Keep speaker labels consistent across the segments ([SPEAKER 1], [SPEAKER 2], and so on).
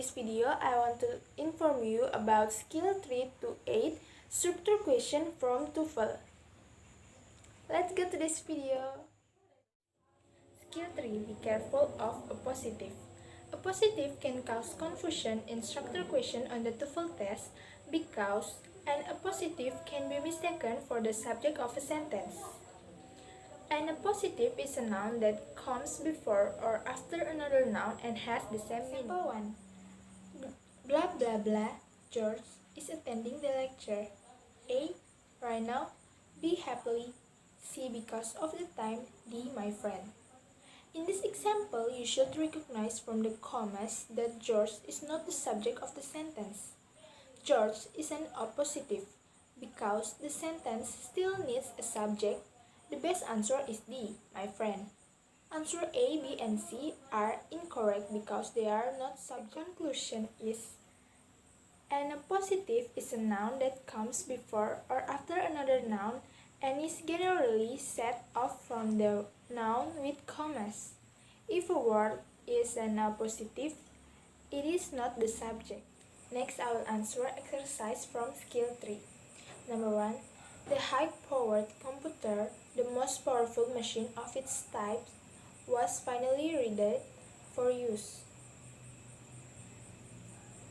[SPEAKER 1] this video, I want to inform you about skill 3 to 8 structure question from Toefl. Let's go to this video. Skill 3. Be careful of a positive. A positive can cause confusion in structure question on the Toefl test because an appositive can be mistaken for the subject of a sentence. An appositive is a noun that comes before or after another noun and has the same meaning. Example 1. Blah blah blah, George is attending the lecture. A. Right now. B. Happily. C. Because of the time. D. My friend. In this example, you should recognize from the commas that George is not the subject of the sentence. George is an appositive. Because the sentence still needs a subject, the best answer is D, my friend. Answer A, B, and C are incorrect because they are not subject. The conclusion is an appositive is a noun that comes before or after another noun and is generally set off from the noun with commas. If a word is an appositive, it is not the subject. Next, I will answer exercise from skill 3. Number 1. The high-powered computer, the most powerful machine of its type, was finally ready for use.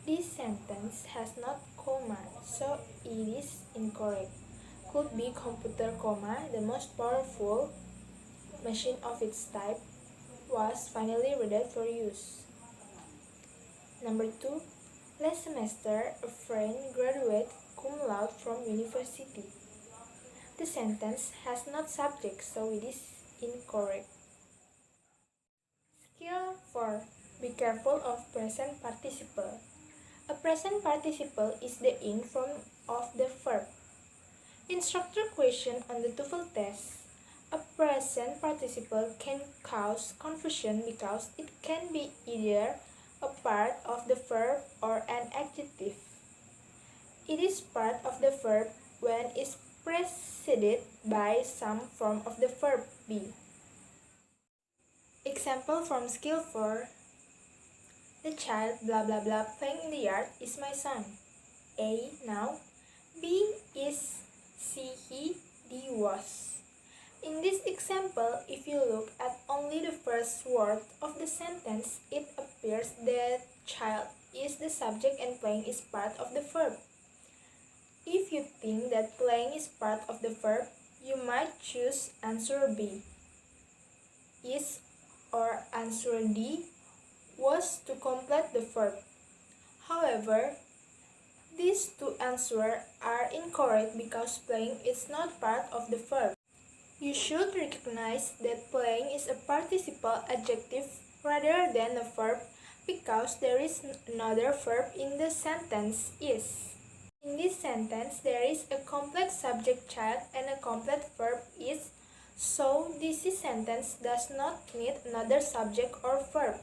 [SPEAKER 1] This sentence has not comma, so it is incorrect. Could be computer, comma, the most powerful machine of its type was finally ready for use. Number 2. Last semester, a friend graduated cum laude from university. The sentence has not subject, so it is incorrect. Skill 4. Be careful of present participle. A present participle is the in form of the verb. In structure question on the Toefl test, a present participle can cause confusion because it can be either a part of the verb or an adjective. It is part of the verb when it is preceded by some form of the verb be. Example from skill 4. The child blah blah blah playing in the yard is my son. A. Now. B. Is. C. He. D. Was. In this example, if you look at only the first word of the sentence, it appears that child is the subject and playing is part of the verb. If you think that playing is part of the verb, you might choose answer B, is, or answer D, was, to complete the verb. However, these two answers are incorrect because playing is not part of the verb. You should recognize that playing is a participle adjective rather than a verb because there is another verb in the sentence is. In this sentence, there is a complete subject child and a complete verb is, so this sentence does not need another subject or verb.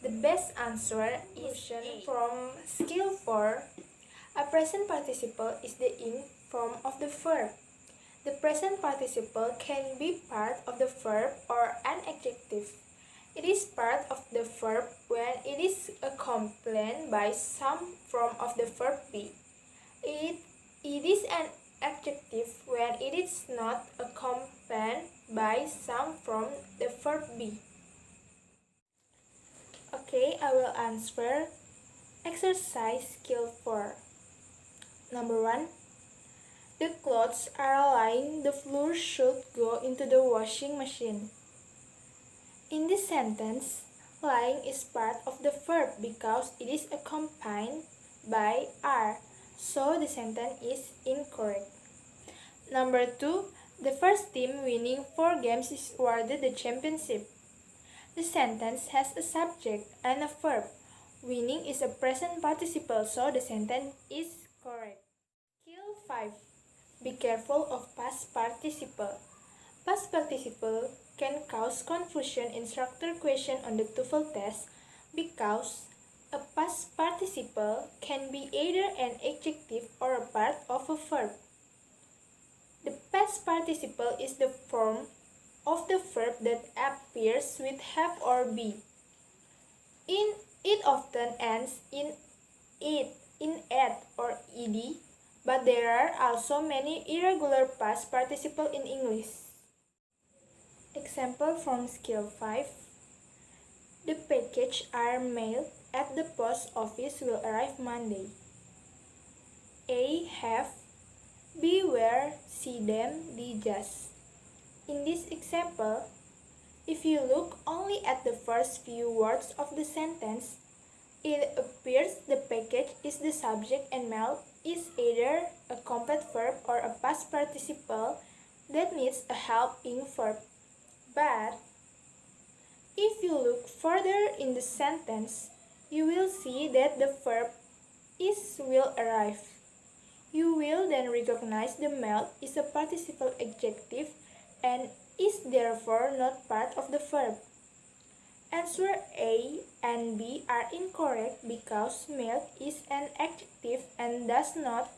[SPEAKER 1] The best answer is from skill 4. A present participle is the in form of the verb. The present participle can be part of the verb or an adjective. It is part of the verb when it is accompanied by some form of the verb be. It is an adjective when it is not accompanied by some from the verb be. Okay, I will answer exercise skill 4. Number 1. The clothes are lying, the floor should go into the washing machine. In this sentence, lying is part of the verb because it is accompanied by are, so the sentence is incorrect. Number 2. The first team winning 4 games is awarded the championship. The sentence has a subject and a verb. Winning is a present participle, so the sentence is correct. Skill 5. Be careful of past participle. Past participle can cause confusion in structure question on the Toefl test because a past participle can be either an adjective or a part of a verb. The past participle is the form of the verb that appears with have or be. In It often ends in it, in ed or ed, but there are also many irregular past participle in English. Example from Skill 5. The package are mailed at the post office will arrive Monday. A. Have. B. Where. C. Them. D. Just. In this example, if you look only at the first few words of the sentence, it appears the package is the subject and mailed is either a complete verb or a past participle that needs a helping verb. But if you look further in the sentence, you will see that the verb is will arrive. You will then recognize the mailed is a participle adjective and is therefore not part of the verb. Answer A and B are incorrect because mailed is an adjective and does not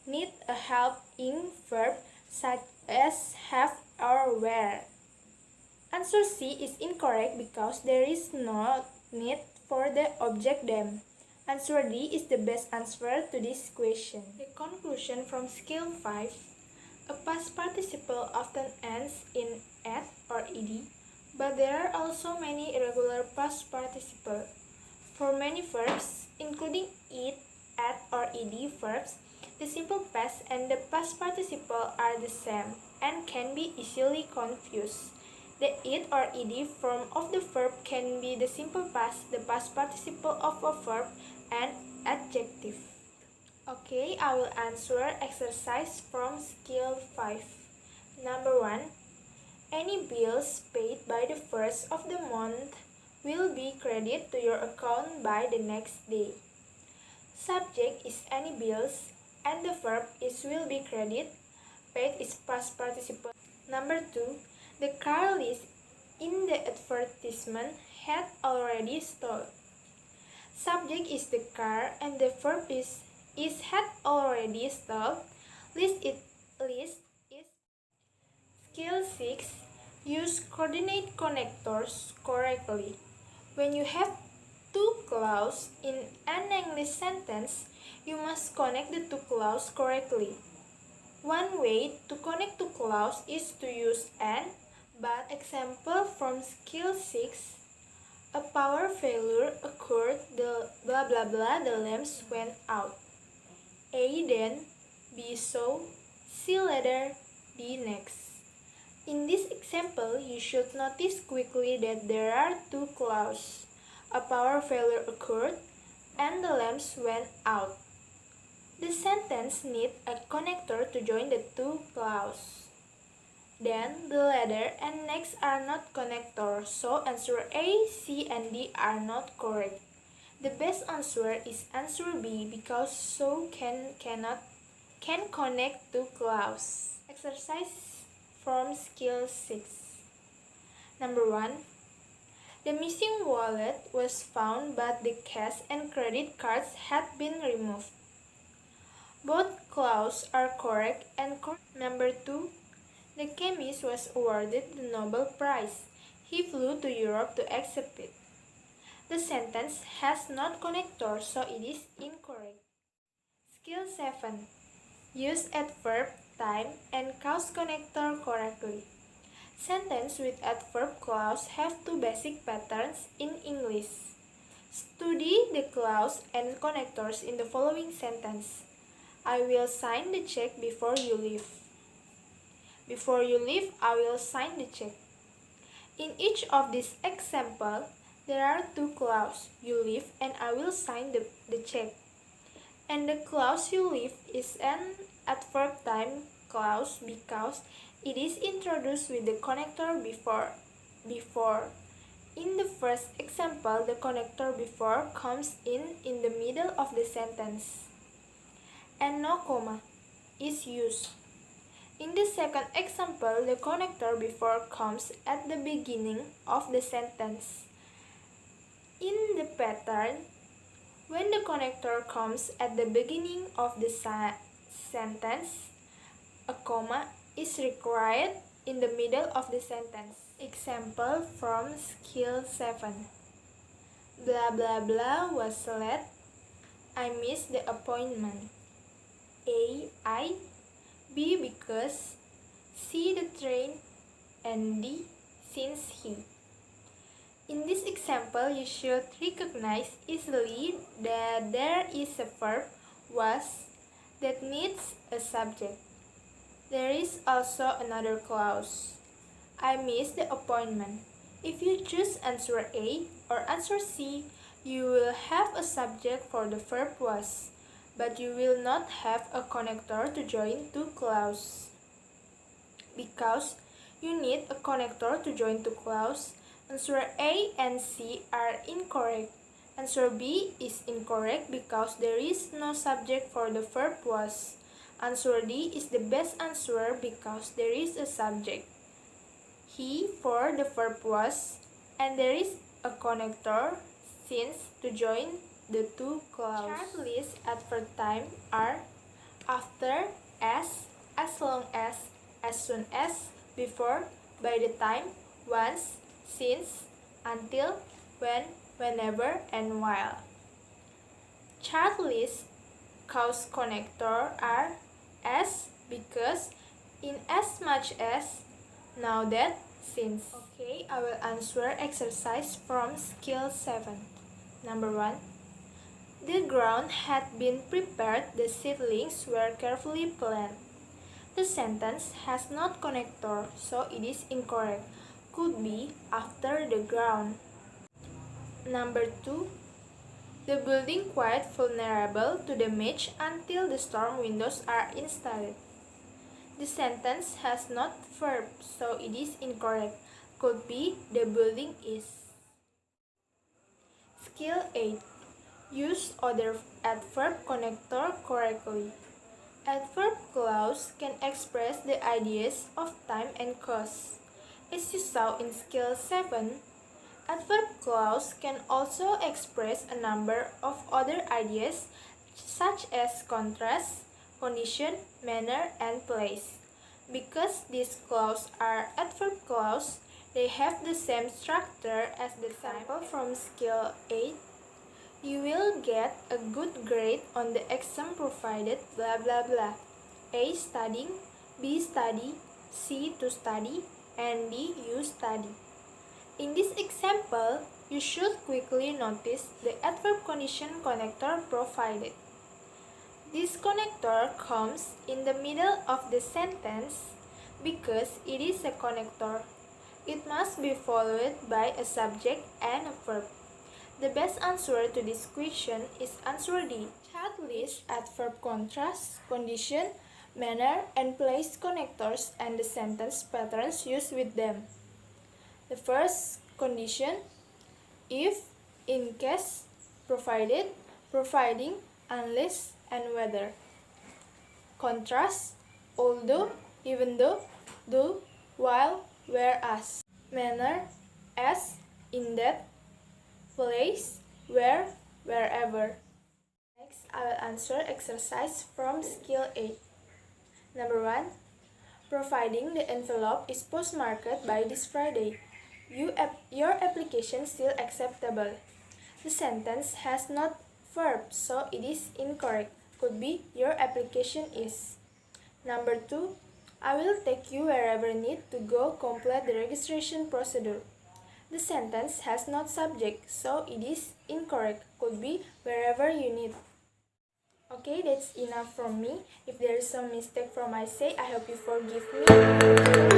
[SPEAKER 1] need a helping verb such as have or wear. Answer C is incorrect because there is no need for the object them. Answer D is the best answer to this question. The conclusion from Skill 5. A past participle often ends in ed or ed, but there are also many irregular past participles. For many verbs, including it, ed, or ed verbs, the simple past and the past participle are the same and can be easily confused. The it or ed form of the verb can be the simple past, the past participle of a verb, and adjective. Okay, I will answer exercise from Skill 5. Number 1. Any bills paid by the first of the month will be credited to your account by the next day. Subject is any bills and the verb is will be credited. Paid is past participle. Number 2. The car list in the advertisement had already sold. Subject is the car and the verb is had already sold. List is Skill 6. Use coordinate connectors correctly. When you have two clauses in an English sentence, you must connect the two clauses correctly. One way to connect two clauses is to use and, but example from Skill 6. A power failure occurred, the blah blah blah, the lamps went out. A then, B so, C later, D next. In this example, you should notice quickly that there are two clauses. A power failure occurred and the lamps went out. The sentence needs a connector to join the two clauses. Then, the latter and next are not connectors, so answer A, C, and D are not correct. The best answer is answer B because so can connect two clauses. Exercise from Skill 6. Number 1. The missing wallet was found but the cash and credit cards had been removed. Both clauses are correct and correct. Number 2. The chemist was awarded the Nobel Prize. He flew to Europe to accept it. The sentence has not connector, so it is incorrect. Skill 7. Use adverb, time, and cause connector correctly. Sentences with adverb clause have two basic patterns in English. Study the clause and connectors in the following sentence. I will sign the check before you leave. Before you leave, I will sign the check. In each of these examples, there are two clauses, you leave and I will sign the check. And the clause you leave is an adverb time clause because it is introduced with the connector before. In the first example, the connector before comes in the middle of the sentence. And no comma is used. In the second example, the connector before comes at the beginning of the sentence. In the pattern, when the connector comes at the beginning of the sentence, a comma is required in the middle of the sentence. Example from Skill 7. Blah blah blah was late. I missed the appointment. A. I. B. Because. C. The train. And D. Since he. In this example, you should recognize easily that there is a verb was that needs a subject. There is also another clause. I missed the appointment. If you choose answer A or answer C, you will have a subject for the verb was, but you will not have a connector to join two clauses. Because you need a connector to join two clauses, answer A and C are incorrect. Answer B is incorrect because there is no subject for the verb was. Answer D is the best answer because there is a subject. He for the verb was, and there is a connector since to join the two clauses. Chart list adverb time are after, as long as soon as, before, by the time, once, since, until, when, whenever, and while. Chart list cause connector are as, because, in as much as, now that, since. Okay, I will answer exercise from skill 7. Number 1. The ground had been prepared, the seedlings were carefully planted. The sentence has not connector, so it is incorrect. Could be after the ground. Number 2. The building quite vulnerable to damage until the storm windows are installed. The sentence has not verb, so it is incorrect. Could be the building is. Skill 8. Use other adverb connector correctly. Adverb clause can express the ideas of time and cost. As you saw in skill 7, adverb clause can also express a number of other ideas such as contrast, condition, manner, and place. Because these clauses are adverb clause, they have the same structure as the sample from skill 8. You will get a good grade on the exam provided blah blah blah. A. Studying, B. Study, C. To study, and D. You study. In this example, you should quickly notice the adverb condition connector provided. This connector comes in the middle of the sentence because it is a connector. It must be followed by a subject and a verb. The best answer to this question is answer D. Chart list adverb contrast, condition, manner, and place connectors and the sentence patterns used with them. The first condition, if, in case, provided, providing, unless, and whether. Contrast, although, even though, though, while, whereas. Manner, as, in that. Place, where, wherever. Next, I will answer exercise from skill 8. Number 1. Providing the envelope is postmarked by this Friday. Your application still acceptable. The sentence has not verb, so it is incorrect. Could be your application is. Number 2. I will take you wherever need to go complete the registration procedure. The sentence has not subject, so it is incorrect. Could be wherever you need. Okay, that's enough from me. If there is some mistake from my side, I hope you forgive me.